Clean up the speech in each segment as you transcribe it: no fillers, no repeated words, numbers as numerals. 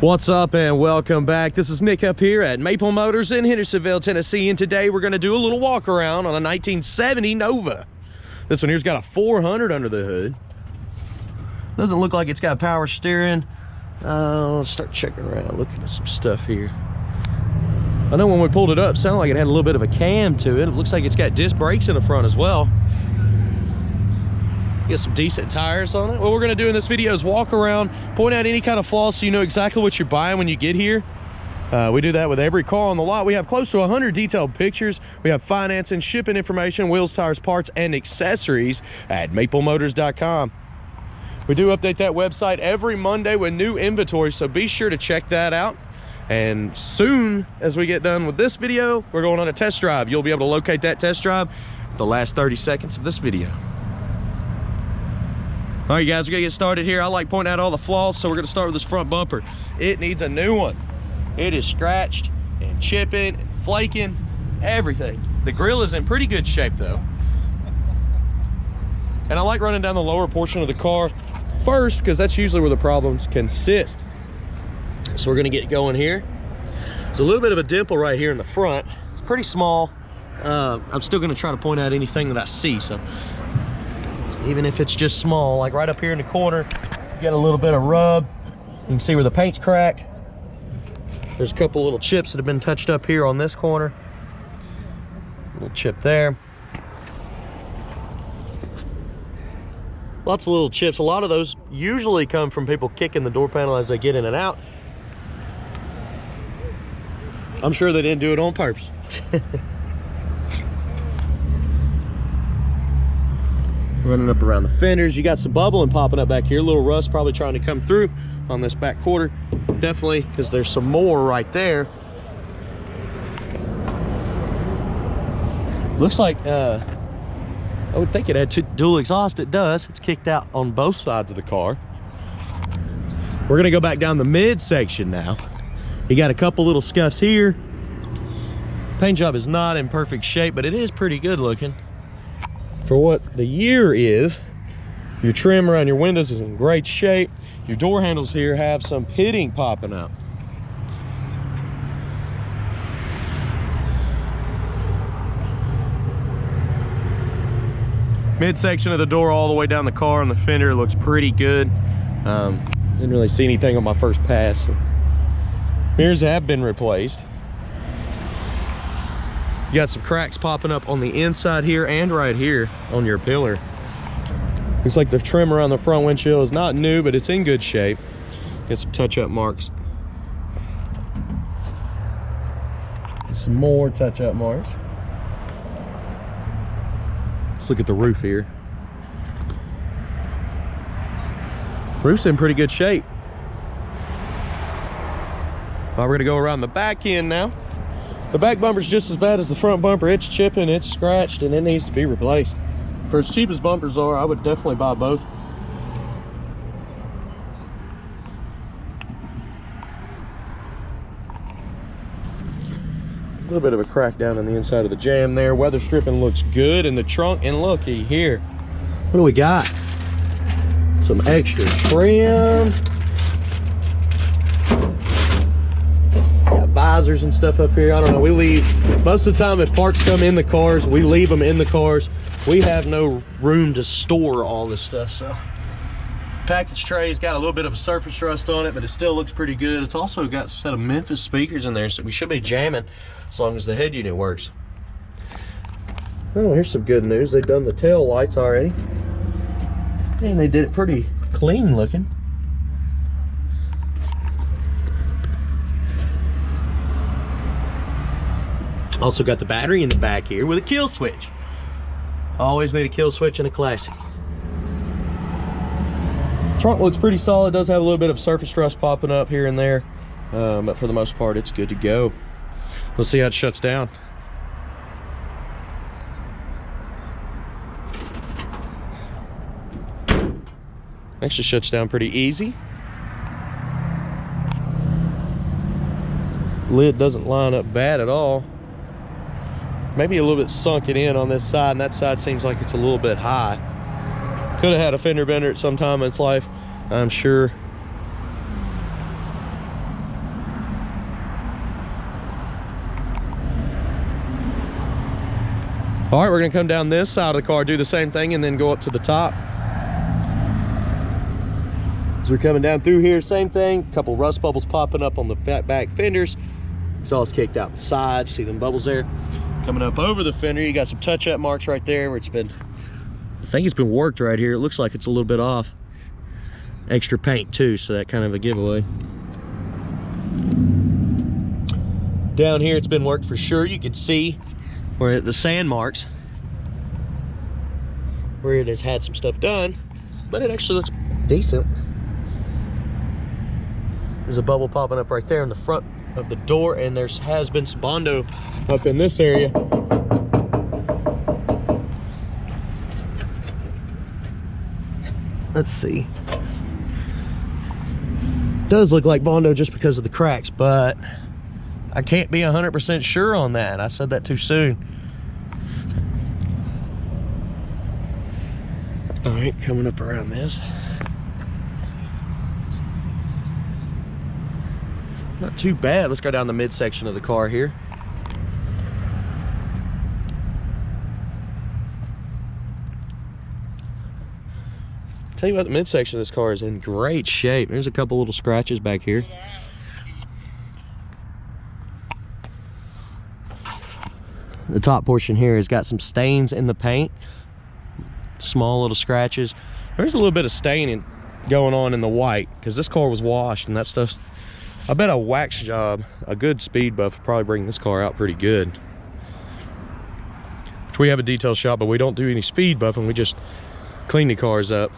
What's up and welcome back. This is Nick up here at Maple Motors in Hendersonville, Tennessee, and today we're going to do a little walk around on a 1970 Nova. This one here's got a 400 under the hood. Doesn't look like it's got power steering. Let's start checking around, looking at some stuff here. I know when we pulled it up, it sounded like it had a little bit of a cam to it. It looks like it's got disc brakes in the front as well. Get some decent tires on it. What we're going to do in this video is walk around, point out any kind of flaws so you know exactly what you're buying when you get here. We do that with every car on the lot. We have close to 100 detailed pictures. We have financing, shipping information, wheels, tires, parts, and accessories at maplemotors.com. We do update that website every Monday with new inventory, so be sure to check that out. And soon as we get done with this video, we're going on a test drive. You'll be able to locate that test drive the last 30 seconds of this video. All right, guys, we're gonna get started here. I like pointing out all the flaws, so we're gonna start with this front bumper. It needs a new one. It is scratched and chipping and flaking, everything. The grill is in pretty good shape though. And I like running down the lower portion of the car first because that's usually where the problems consist. So we're gonna get going here. There's a little bit of a dimple right here in the front. It's pretty small. I'm still gonna try to point out anything that I see, so. Even if it's just small, like right up here in the corner, you got a little bit of rub. You can see where the paint's cracked. There's a couple little chips that have been touched up here on this corner. A little chip there. Lots of little chips. A lot of those usually come from people kicking the door panel as they get in and out. I'm sure they didn't do it on purpose. Running up around the fenders, you got some bubbling popping up back here. A little rust probably trying to come through on this back quarter. Definitely, because there's some more right there. Looks like I would think it had dual exhaust. It does. It's kicked out on both sides of the car. We're gonna go back down the midsection now. You got a couple little scuffs here. Paint job is not in perfect shape, but it is pretty good looking. For what the year is, your trim around your windows is in great shape. Your door handles here have some pitting popping up. Midsection of the door all the way down the car and the fender looks pretty good. Didn't really see anything on my first pass. So. Mirrors have been replaced. You got some cracks popping up on the inside here and right here on your pillar. Looks like the trim around the front windshield is not new, but it's in good shape. Got some touch-up marks. Some more touch-up marks. Let's look at the roof here. Roof's in pretty good shape. Well, we're gonna go around the back end now. The back bumper's just as bad as the front bumper. It's chipping, it's scratched, and it needs to be replaced. For as cheap as bumpers are, I would definitely buy both. A little bit of a crack down on the inside of the jam there. Weather stripping looks good in the trunk, and looky here. What do we got? Some extra trim. Visors and stuff up here. I don't know, we leave most of the time if parts come in the cars, we leave them in the cars. We have no room to store all this stuff. So package tray's got a little bit of a surface rust on it, but it still looks pretty good. It's also got a set of Memphis speakers in there, so we should be jamming as long as the head unit works. Oh, here's some good news. They've done the tail lights already, and they did it pretty clean looking. Also got the battery in the back here with a kill switch. Always need a kill switch in a Classic. Trunk looks pretty solid. It does have a little bit of surface rust popping up here and there, but for the most part, it's good to go. Let's see how it shuts down. Actually shuts down pretty easy. Lid doesn't line up bad at all. Maybe a little bit sunken in on this side, and that side seems like it's a little bit high. Could have had a fender bender at some time in its life, I'm sure. All right, we're gonna come down this side of the car, do the same thing, and then go up to the top. As we're coming down through here, same thing. A couple rust bubbles popping up on the back fenders. Exhaust kicked out the side. See them bubbles there? Coming up over the fender, you got some touch-up marks right there where it's been, I think it's been worked right here. It looks like it's a little bit off. Extra paint too, so that kind of a giveaway. Down here, it's been worked for sure. You can see where the sand marks, where it has had some stuff done, but it actually looks decent. There's a bubble popping up right there in the front of the door, and has been some Bondo up in this area. Let's see. Does look like Bondo just because of the cracks, but I can't be 100% sure on that. I said that too soon. All right, coming up around this. Not too bad. Let's go down the midsection of the car here. Tell you what, the midsection of this car is in great shape. There's a couple little scratches back here. The top portion here has got some stains in the paint. Small little scratches. There's a little bit of staining going on in the white because this car was washed and that stuff's, I bet a wax job, a good speed buff would probably bring this car out pretty good. Which we have a detail shop, but we don't do any speed buffing. We just clean the cars up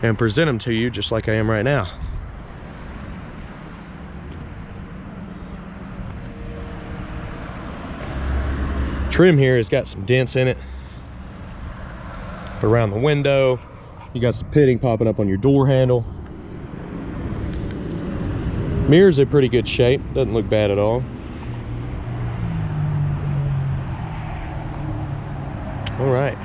and present them to you just like I am right now. Trim here has got some dents in it. Around the window, you got some pitting popping up on your door handle. Mirrors are pretty good shape, doesn't look bad at all. All right,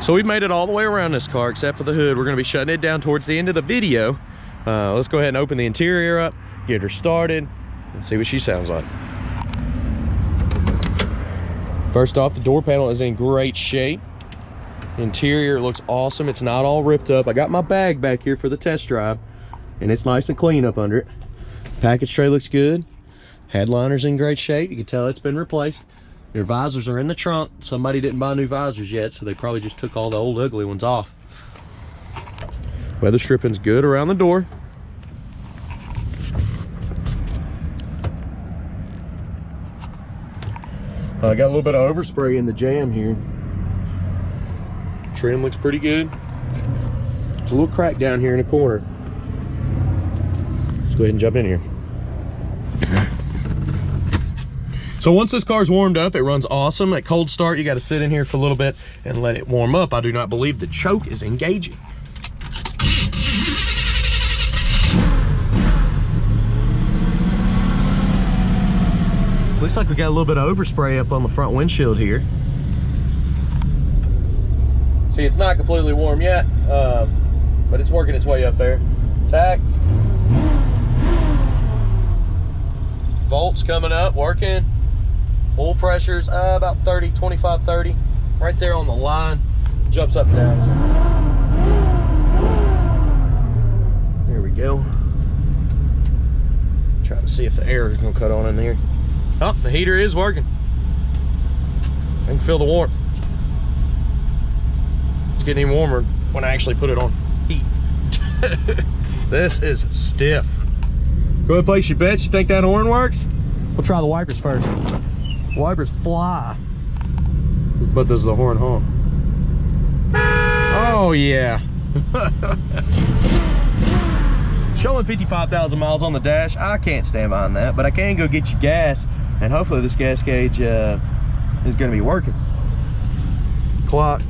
so we've made it all the way around this car except for the hood. We're going to be shutting it down towards the end of the video. Let's go ahead and open the interior up, get her started, and see what she sounds like. First off, the door panel is in great shape. Interior looks awesome. It's not all ripped up. I got my bag back here for the test drive, and it's nice and clean up under it. Package tray looks good. Headliner's in great shape. You can tell it's been replaced. Your visors are in the trunk. Somebody didn't buy new visors yet, so they probably just took all the old ugly ones off. Weather stripping's good around the door. I got a little bit of overspray in the jamb here. Trim looks pretty good. There's a little crack down here in the corner. Let's go ahead and jump in here. So once this car's warmed up, it runs awesome. At cold start, you got to sit in here for a little bit and let it warm up. I do not believe the choke is engaging. Looks like we got a little bit of overspray up on the front windshield here. See, it's not completely warm yet, but it's working its way up there. Tack. Volts coming up, working. Oil pressure's about 30, 25, 30. Right there on the line. Jumps up and down. There we go. Try to see if the air is gonna cut on in there. Oh, the heater is working. I can feel the warmth. It's getting even warmer when I actually put it on heat. This is stiff. Go ahead, place your bets. You think that horn works? We'll try the wipers first. Wipers fly. But does the horn honk? Oh yeah. Showing 55,000 miles on the dash. I can't stand behind that, but I can go get you gas, and hopefully this gas gauge is going to be working. Clock.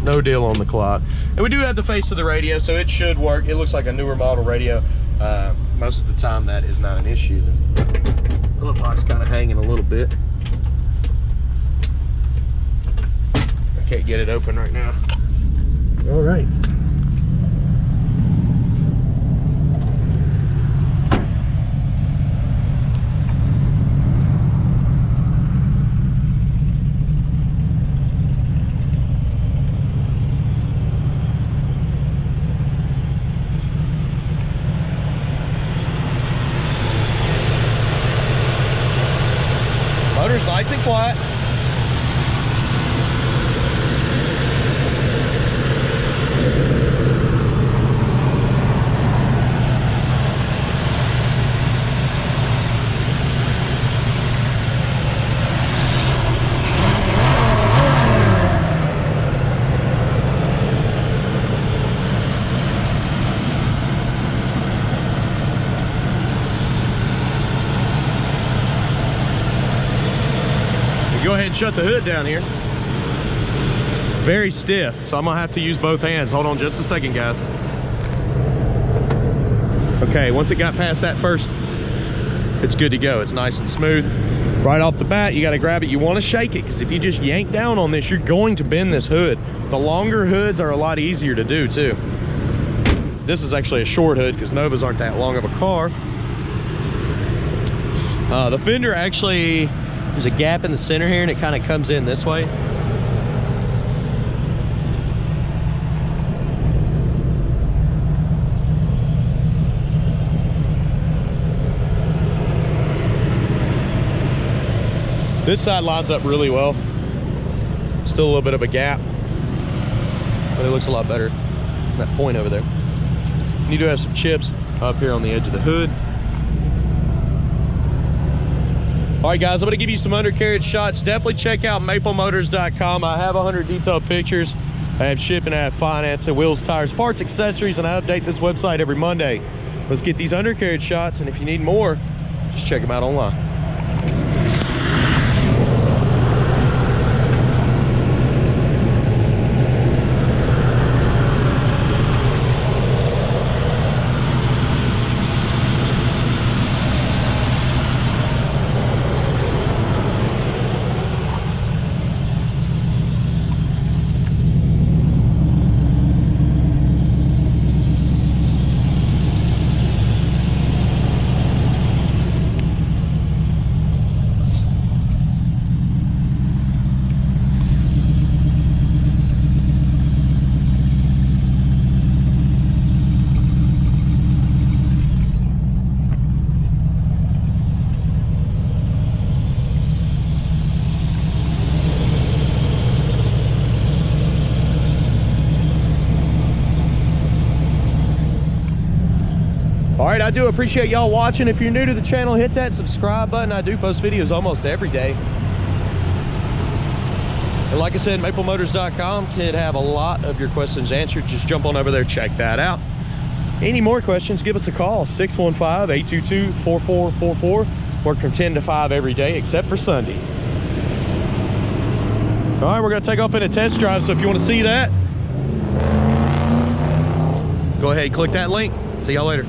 No deal on the clock. And we do have the face of the radio, so it should work. It looks like a newer model radio. Most of the time that is not an issue. The glove box kind of hanging a little bit. I can't get it open right now. All right. is nice and quiet. Go ahead and shut the hood down here. Very stiff, so I'm gonna have to use both hands. Hold on just a second, guys. Okay, once it got past that first, it's good to go. It's nice and smooth. Right off the bat, you gotta grab it. You wanna shake it, because if you just yank down on this, you're going to bend this hood. The longer hoods are a lot easier to do too. This is actually a short hood, because Novas aren't that long of a car. The fender actually, there's a gap in the center here and it kind of comes in this way. This side lines up really well. Still a little bit of a gap, but it looks a lot better. That point over there. You do have some chips up here on the edge of the hood. All right, guys, I'm gonna give you some undercarriage shots. Definitely check out maplemotors.com. I have 100 detailed pictures. I have shipping, I have financing, wheels, tires, parts, accessories, and I update this website every Monday. Let's get these undercarriage shots, and if you need more, just check them out online. All right, I do appreciate y'all watching. If you're new to the channel, hit that subscribe button. I do post videos almost every day. And like I said, maplemotors.com could have a lot of your questions answered. Just jump on over there, check that out. Any more questions, give us a call, 615-822-4444. Work from 10 to 5 every day, except for Sunday. All right, we're gonna take off in a test drive, so if you wanna see that, go ahead and click that link. See y'all later.